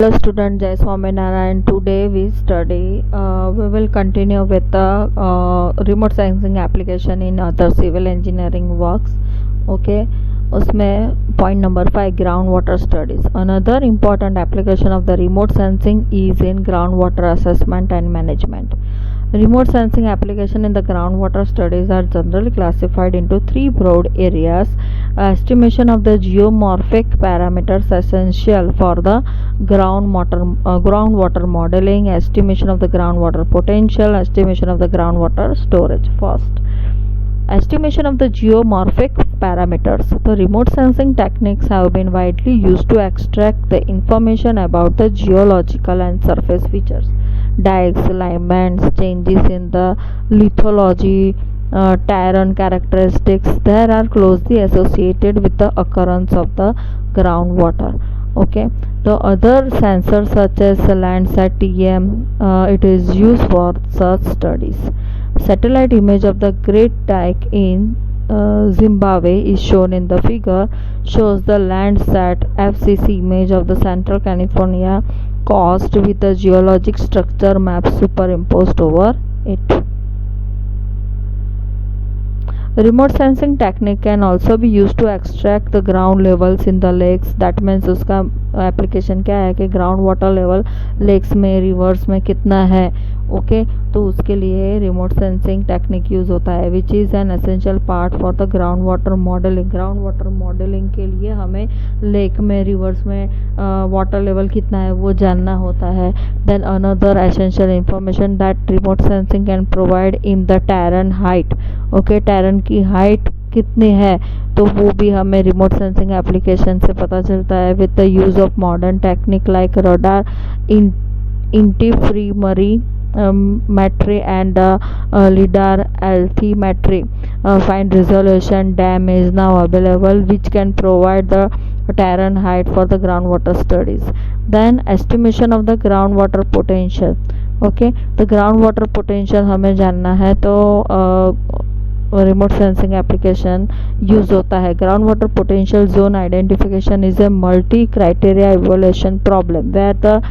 Hello student, Jai Swaminarayan. Today we will continue with the remote sensing application in other civil engineering works. Okay, उसमें point number 5 groundwater studies. Another important application of the remote sensing is in groundwater assessment and management. Remote sensing application in the groundwater studies are generally classified into three broad areas. Estimation of the geomorphic parameters essential for the groundwater modeling, estimation of the groundwater potential, estimation of the groundwater storage. First, estimation of the geomorphic parameters. The remote sensing techniques have been widely used to extract the information about the geological and surface features, dikes, alignments, changes in the lithology, terrain characteristics that are closely associated with the occurrence of the groundwater. Okay, the other sensors such as Landsat TM, it is used for such studies. Satellite image of the Great Dike in Zimbabwe is shown in the figure. Shows the Landsat FCC image of the Central California coast with the geologic structure map superimposed over it. Remote sensing technique can also be used to extract the ground levels in the lakes. That means उसका application क्या है कि ground water level lakes में reverse में कितना है. Okay, तो उसके लिए रिमोट सेंसिंग टेक्निक यूज़ होता है which is an essential part for the ground water modelling. Ground water modelling के लिए हमें लेक में रिवर्स में वाटर लेवल कितना है वो जानना होता है. Then another essential information that remote sensing can provide in the terrain height. Okay, terrain की हाइट कितनी है तो वो भी हमें रिमोट सेंसिंग एप्लीकेशन से पता चलता है with the use of modern technique like radar interferometry metry and lidar altimetry. Fine resolution dam is now available which can provide the terrain height for the groundwater studies. Then estimation of the groundwater potential. Okay, the groundwater potential हमें जानना है तो remote sensing application use होता है. Ground water potential zone identification is a multi criteria evolution problem where the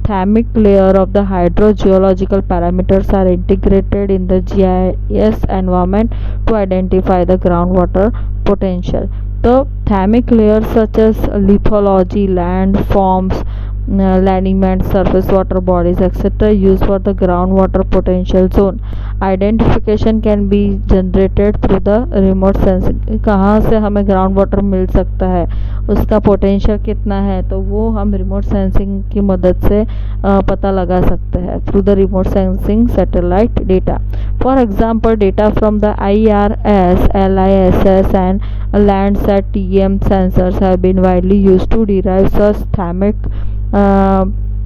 thermic layer of the hydrogeological parameters are integrated in the GIS environment to identify the groundwater potential. The thermic layers such as lithology, landforms, alignment, surface water bodies, etc. used for the groundwater potential zone identification can be generated through the remote sensing. कहाँ से हमें ground water मिल सकता है, उसका potential कितना है, तो वो हम रिमोट सेंसिंग की मदद से पता लगा सकते हैं through the remote sensing satellite data. For example data from the IRS, LISS and Landsat TM sensors have been widely used to derive such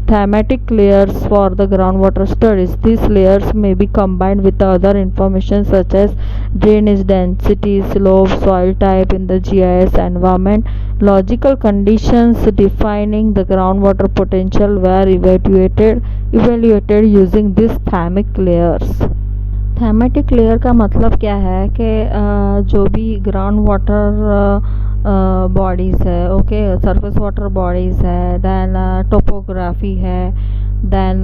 thematic layers for the groundwater studies. These layers may be combined with the other information such as drainage density, slope, soil type in the GIS environment. Logical conditions defining the groundwater potential were evaluated using these thematic layers. Thematic layer का मतलब क्या है कि जो भी ground water bodies है, okay, surface water bodies है, then topography है, दैन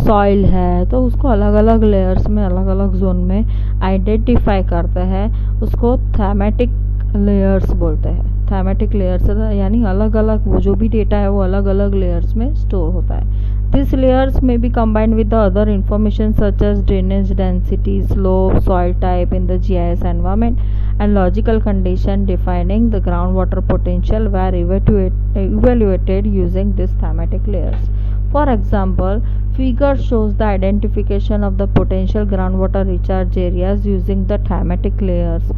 सॉइल है, तो उसको अलग अलग लेयर्स में अलग अलग जोन में आइडेंटिफाई करते हैं. उसको थैमेटिक लेयर्स बोलते हैं. थैमेटिक लेयर्स यानी अलग अलग वो जो भी डेटा है वो अलग अलग लेयर्स में स्टोर होता है. These layers may be combined with the other information such as drainage density, slope, soil type in the GIS environment and logical condition defining the groundwater potential were evaluated using these thematic layers. For example, figure shows the identification of the potential groundwater recharge areas using the thematic layers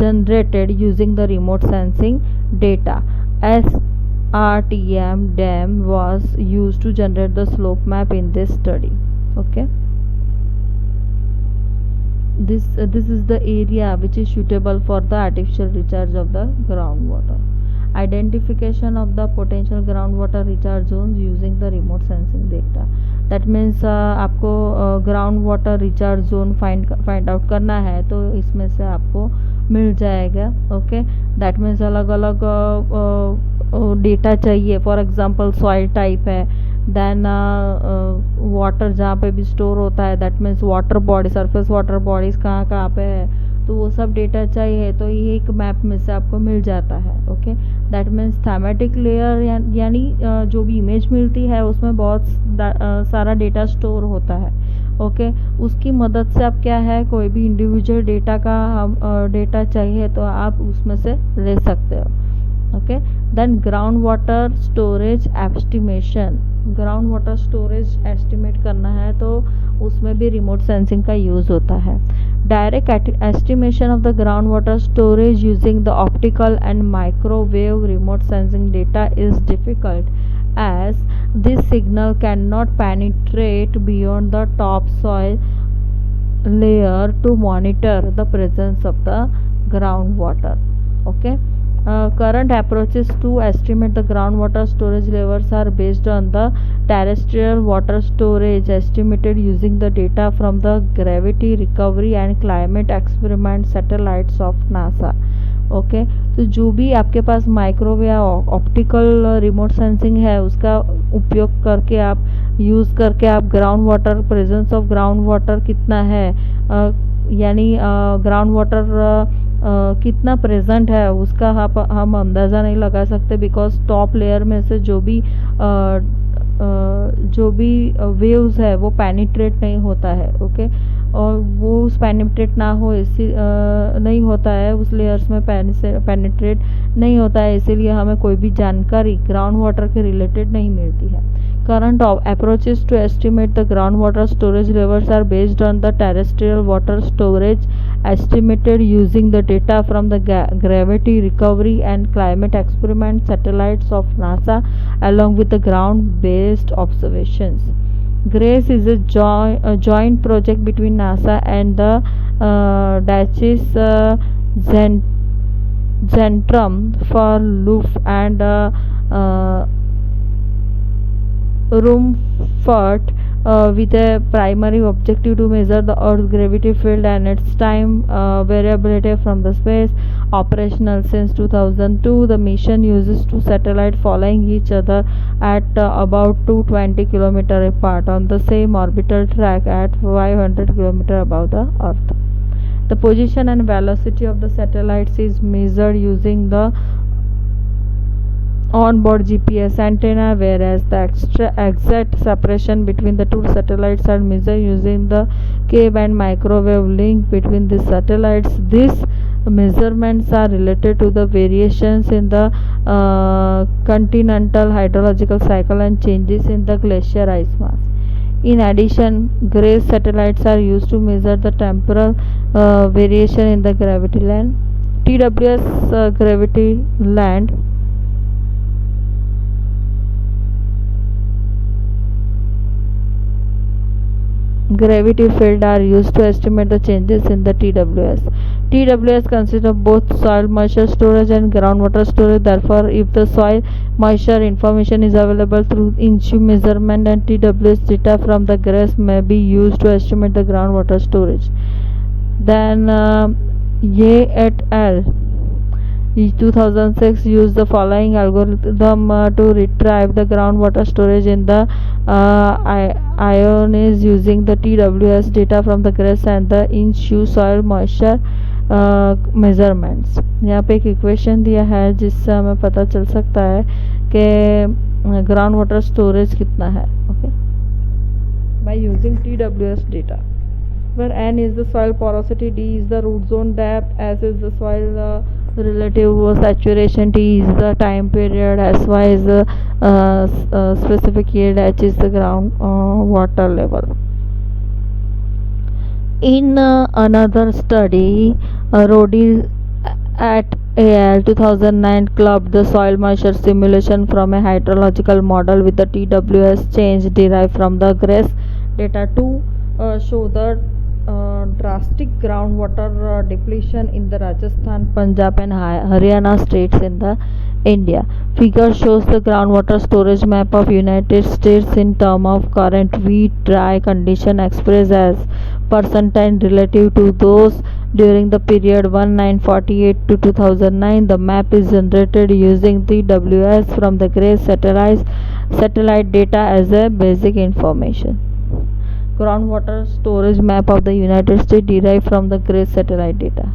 generated using the remote sensing data. RTM dam was used to generate the slope map in this study. Okay, this is the area which is suitable for the artificial recharge of the groundwater. identification of the potential groundwater recharge zones using the remote sensing data. That means आपको ground water recharge zone find out करना है तो इसमें से आपको मिल जाएगा. Okay, that means अलग अलग डेटा चाहिए. फॉर एग्जांपल सॉइल टाइप है, देन वाटर जहाँ पे भी स्टोर होता है, that means water body, surface water bodies कहाँ कहाँ पे है, तो वो सब डेटा चाहिए तो ये एक मैप में से आपको मिल जाता है. ओके, दैट मीन्स थैमेटिक लेयर यानी जो भी इमेज मिलती है उसमें बहुत सारा डेटा स्टोर होता है. ओके, उसकी मदद से आप क्या है, कोई भी इंडिविजुअल डेटा का डेटा चाहिए तो आप उसमें से ले सकते हो. Okay, then ground water storage estimation. Ground water storage estimate करना है तो उसमें भी रिमोट सेंसिंग का यूज़ होता है. Direct estimation of the groundwater storage using the optical and microwave remote sensing data is difficult as this signal cannot penetrate beyond the topsoil layer to monitor the presence of the groundwater. Okay. Current approaches to estimate the groundwater storage levels are based on the terrestrial water storage estimated using the data from the gravity recovery and climate experiment satellites of NASA. Okay, तो जो भी आपके पास microwave या optical remote sensing है उसका उपयोग करके आप यूज़ करके आप ground water presence of ground water कितना है, यानी ग्राउंड वाटर कितना प्रेजेंट है उसका हम अंदाज़ा नहीं लगा सकते, बिकॉज टॉप लेयर में से जो भी वेव्स है वो पेनिट्रेट नहीं होता है. ओके, और वो उस पेनिट्रेट ना हो इसी नहीं होता है, उस लेयर्स में पेनिट्रेट नहीं होता है, इसीलिए हमें कोई भी जानकारी ग्राउंड वाटर के रिलेटेड नहीं मिलती है. Current approaches to estimate the groundwater storage levels are based on the terrestrial water storage estimated using the data from the gravity recovery and climate experiment satellites of NASA along with the ground-based observations. GRACE is a joint project between NASA and the Dutch Centrum for Luft and Ruimtevaart with a primary objective to measure the Earth's gravity field and its time variability from the space. Operational since 2002, the mission uses two satellites following each other at about 220 km apart on the same orbital track at 500 km above the Earth. The position and velocity of the satellites is measured using the on-board GPS antenna, whereas the exact separation between the two satellites are measured using the K-band microwave link between the satellites. These measurements are related to the variations in the continental hydrological cycle and changes in the glacier ice mass. In addition, GRACE satellites are used to measure the temporal variation in the gravity land. TWS gravity land gravity field are used to estimate the changes in the TWS. TWS consists of both soil moisture storage and groundwater storage. Therefore, if the soil moisture information is available through in-situ measurement, and TWS data from the GRACE may be used to estimate the groundwater storage. Then Ye et al. 2006 used the following algorithm to retrieve the groundwater storage in the Ionis using the TWS data from the GRACE and the in-situ soil moisture measurements. यहाँ पे एक equation दिया है जिससे हमें पता चल सकता है कि ग्राउंड वाटर स्टोरेज कितना है. Okay, by using TWS data, where N is the soil porosity, D is the root zone depth, S is the soil relative saturation, T is the time period, SY is the specific yield, H is the ground water level. In another study, Rodi at al. 2009 clubbed the soil moisture simulation from a hydrological model with the TWS change derived from the GRACE data to show the drastic groundwater depletion in the Rajasthan, Punjab, and Haryana states in the India. Figure shows the groundwater storage map of United States in term of current wet dry condition expressed as percentile relative to those during the period 1948 to 2009. The map is generated using the WS from the GRACE satellite data as a basic information. Groundwater storage map of the United States derived from the GRACE satellite data.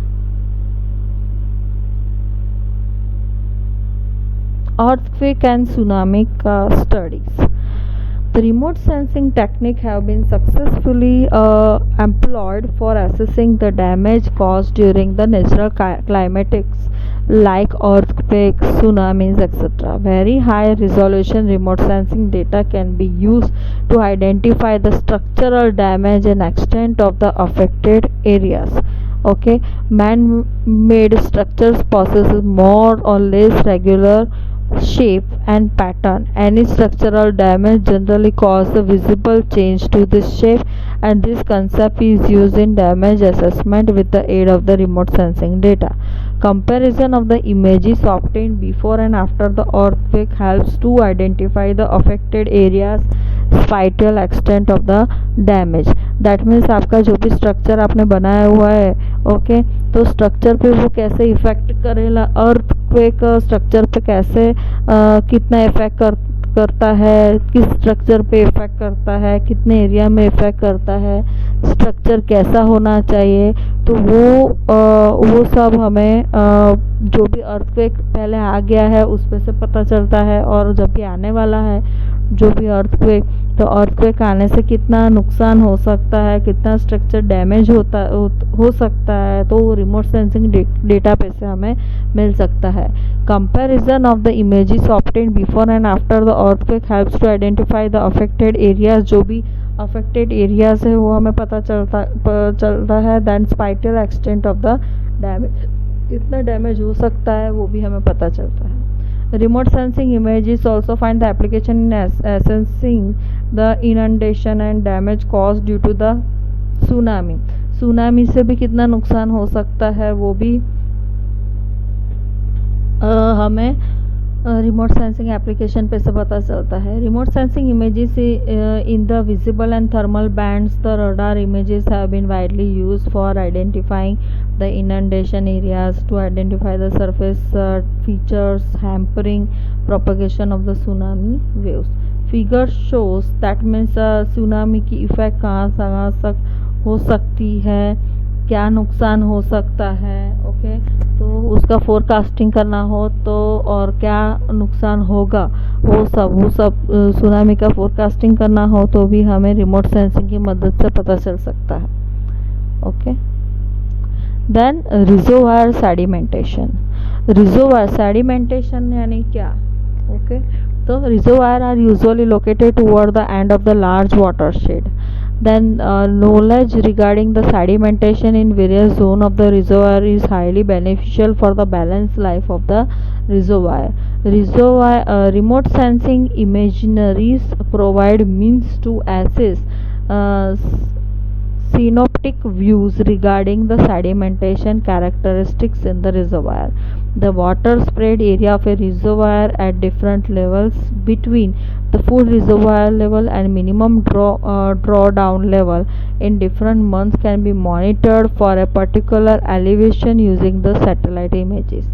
Earthquake and tsunami studies. The remote sensing technique have been successfully employed for assessing the damage caused during the natural climatics like earthquakes, tsunamis, etc. Very high resolution remote sensing data can be used to identify the structural damage and extent of the affected areas. Okay, man-made structures possess more or less regular shape and pattern. Any structural damage generally causes a visible change to this shape, and this concept is used in damage assessment with the aid of the remote sensing data. Comparison of the images obtained before and after the earthquake helps to identify the affected areas, spatial extent of the damage. That means आपका जो भी structure आपने बनाया हुआ है, okay, तो structure पे वो कैसे इफेक्ट करेगा, अर्थक्वेक स्ट्रक्चर पे कैसे कितना इफेक्ट करता है, किस स्ट्रक्चर पे इफेक्ट करता है, कितने एरिया में इफेक्ट करता है, स्ट्रक्चर कैसा होना चाहिए. तो वो सब हमें जो भी अर्थक्वेक पहले आ गया है उस पे से पता चलता है, और जब भी आने वाला है जो भी अर्थक्वेक, तो अर्थक्वेक आने से कितना नुकसान हो सकता है, कितना स्ट्रक्चर डैमेज हो सकता है, तो वो रिमोट सेंसिंग डेटा पे से हमें मिल सकता है. Comparison of the images obtained before and after the earthquake helps to identify the affected areas. जो भी अफेक्टेड एरियाज है वो हमें पता चलता है. Then spatial extent of the damage, कितना डैमेज हो सकता है वो भी हमें पता चलता है. Remote sensing images also find the application in assessing the inundation and damage caused due to the tsunami. Tsunami से भी कितना नुकसान हो सकता है वो भी हमें रिमोट सेंसिंग एप्लीकेशन पे से पता चलता है. Remote sensing images in the visible and thermal bands. The radar images have been widely used for identifying the inundation areas, to identify the surface features hampering propagation of the tsunami waves. Figure shows that means tsunami की effect कहाँ तक हो सकती है, क्या नुकसान हो सकता है, ओके, तो उसका फोरकास्टिंग करना हो तो और क्या नुकसान होगा वो सब सुनामी का फोरकास्टिंग करना हो तो भी हमें रिमोट सेंसिंग की मदद से पता चल सकता है. Okay. Then reservoir sedimentation. Reservoir sedimentation यानी क्या, ओके, तो reservoir are usually located toward the end of the large watershed. Then knowledge regarding the sedimentation in various zones of the reservoir is highly beneficial for the balanced life of the reservoir. Remote sensing imageries provide means to assess synoptic views regarding the sedimentation characteristics in the reservoir. The water spread area of a reservoir at different levels between the full reservoir level and minimum drawdown level in different months can be monitored for a particular elevation using the satellite images.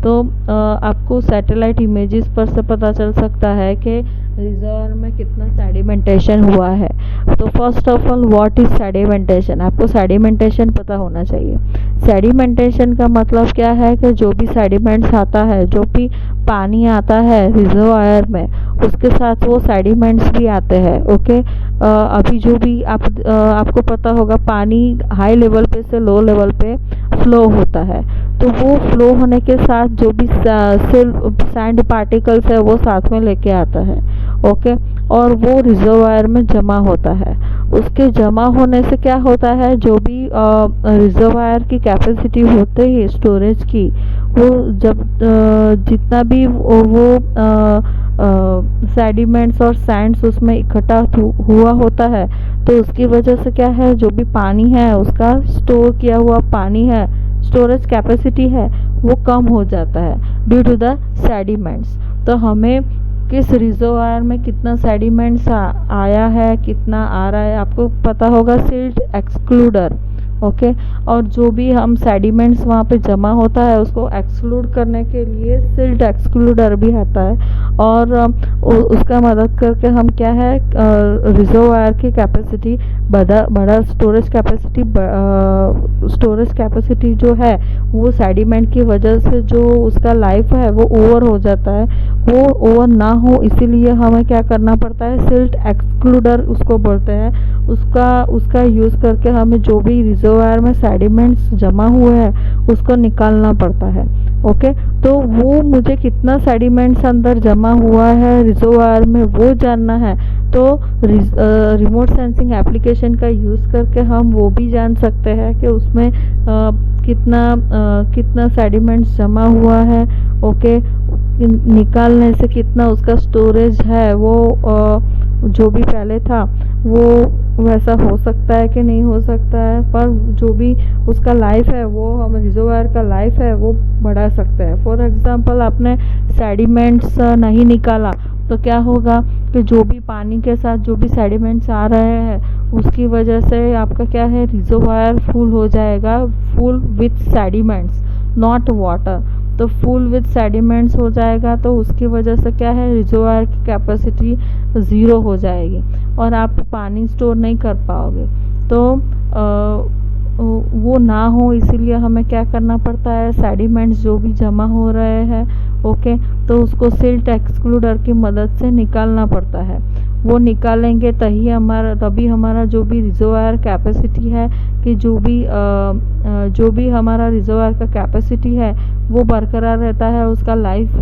तो आपको satellite images पर से पता चल सकता है कि reservoir में कितना सेडिमेंटेशन हुआ है. तो first of all what is sedimentation, आपको सेडिमेंटेशन पता होना चाहिए. सेडिमेंटेशन का मतलब क्या है कि जो भी सेडिमेंट्स आता है, जो भी पानी आता है रिजर्वायर में, उसके साथ वो सेडिमेंट्स भी आते हैं. ओके, अभी जो भी आपको पता होगा पानी हाई लेवल पे से लो लेवल पे फ्लो होता है, तो वो फ्लो होने के साथ जो भी सैंड पार्टिकल्स है वो साथ में लेके आता है. ओके, और वो रिजर्वायर में जमा होता है. उसके जमा होने से क्या होता है, जो भी रिजर्वायर की कैपेसिटी होती है स्टोरेज की, वो जब जितना भी वो सेडिमेंट्स और सैंड्स उसमें इकट्ठा हुआ होता है, तो उसकी वजह से क्या है, जो भी पानी है उसका स्टोर किया हुआ पानी है, स्टोरेज कैपेसिटी है, वो कम हो जाता है ड्यू टू द सेडिमेंट्स। तो हमें किस रिजर्वायर में कितना सेडिमेंट्स आया है, कितना आ रहा है, आपको पता होगा, सिल्ट एक्सक्लूडर। ओके, और जो भी हम सेडिमेंट्स वहाँ पे जमा होता है उसको एक्सक्लूड करने के लिए सिल्ट एक्सक्लूडर भी आता है, और उसका मदद करके हम क्या है, रिजर्वायर की कैपेसिटी बड़ा स्टोरेज कैपेसिटी जो है वो सेडिमेंट की वजह से जो उसका लाइफ है वो ओवर हो जाता है, वो ओवर ना हो इसीलिए हमें क्या करना पड़ता है, सिल्ट एक्सक्लूडर उसको बोलते हैं, उसका यूज़ करके हमें जो भी रिजर्वायर में सेडिमेंट्स जमा हुए हैं उसको निकालना पड़ता है। ओके, तो वो मुझे कितना सेडिमेंट्स अंदर जमा हुआ है रिजर्वायर में वो जानना है, तो रिमोट सेंसिंग एप्लीकेशन का यूज़ करके हम वो भी जान सकते हैं कि उसमें कितना सेडिमेंट्स जमा हुआ है। ओके, निकालने से कितना उसका स्टोरेज है, वो जो भी पहले था वो वैसा हो सकता है कि नहीं हो सकता है, पर जो भी उसका लाइफ है वो हम रिजर्वायर का लाइफ है वो बढ़ा सकते हैं। फॉर एग्जांपल आपने सेडिमेंट्स नहीं निकाला तो क्या होगा कि जो भी पानी के साथ जो भी सेडिमेंट्स आ रहे हैं उसकी वजह से आपका क्या है, रिजर्वायर फुल हो जाएगा, full with sediments not water. तो फुल विथ सेडिमेंट्स हो जाएगा तो उसकी वजह से क्या है, रिजर्वायर की कैपेसिटी ज़ीरो हो जाएगी और आप पानी स्टोर नहीं कर पाओगे। तो वो ना हो इसीलिए हमें क्या करना पड़ता है, सेडिमेंट्स जो भी जमा हो रहे हैं, ओके, तो उसको सिल्ट एक्सक्लूडर की मदद से निकालना पड़ता है। वो निकालेंगे तभी हमारा जो भी रिजर्वायर कैपेसिटी है, कि जो भी हमारा रिजर्वायर का कैपेसिटी है वो बरकरार रहता है, उसका लाइफ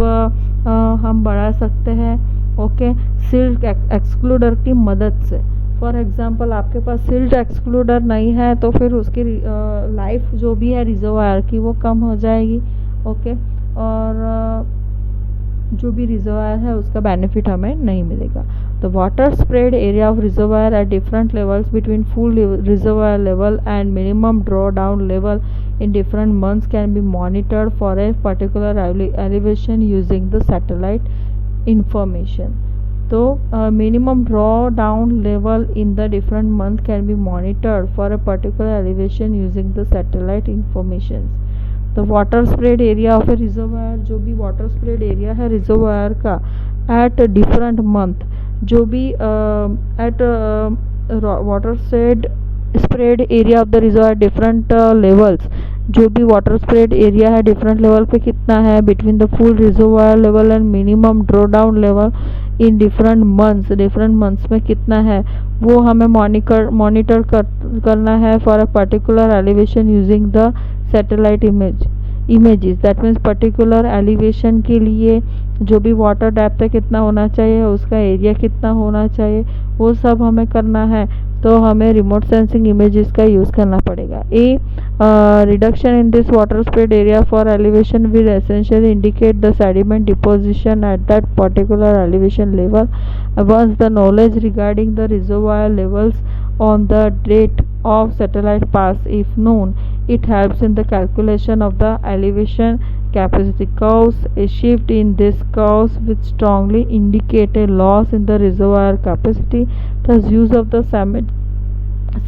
हम बढ़ा सकते हैं। ओके, सिल्ट एक्सक्लूडर की मदद से। फॉर एग्जांपल आपके पास सिल्ट एक्सक्लूडर नहीं है तो फिर उसकी लाइफ जो भी है रिजर्वायर की वो कम हो जाएगी। ओके, और जो भी रिजर्वायर है उसका बेनिफिट हमें नहीं मिलेगा। The water spread area of reservoir at different levels between full reservoir level and minimum drawdown level in different months can be monitored for a particular elevation using the satellite information. So minimum drawdown level in the different month can be monitored for a particular elevation using the satellite information. The water spread area of a reservoir, जो भी water spread area है reservoir का at different month, जो भी at water spread area of the reservoir different levels, जो भी water spread area है different level पे कितना है between the full reservoir level and minimum draw down level in different months में कितना है वो हमें मॉनिटर करना है for a particular elevation using the satellite images. That means particular elevation के लिए जो भी वाटर डेप्थ है कितना होना चाहिए, उसका एरिया कितना होना चाहिए, वो सब हमें करना है, तो हमें रिमोट सेंसिंग इमेजेस का यूज़ करना पड़ेगा। Reduction in this water spread area for elevation will essentially indicate the sediment deposition at that particular elevation level. Once the knowledge regarding the reservoir levels on the date of satellite pass if known, it helps in the calculation of the elevation capacity curves. A shift in this curves which strongly indicate a loss in the reservoir capacity. Thus use of the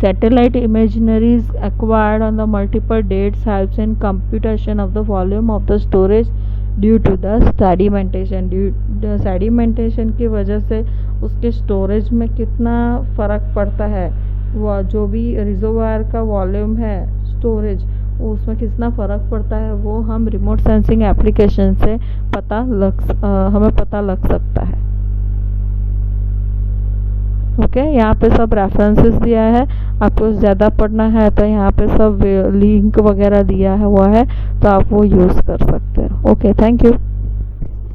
satellite imaginaries acquired on the multiple dates helps in computation of the volume of the storage due to the sedimentation की वजह से उसके storage में कितना फ़र्क पड़ता है, वो जो भी रिजर्वायर का वॉल्यूम है स्टोरेज उसमें कितना फ़र्क पड़ता है वो हम रिमोट सेंसिंग एप्लीकेशन से हमें पता लग सकता है। ओके, यहाँ पे सब रेफरेंसेस दिया है, आपको ज़्यादा पढ़ना है तो यहाँ पे सब लिंक वगैरह दिया हुआ है तो आप वो यूज़ कर सकते हैं। Okay, thank you.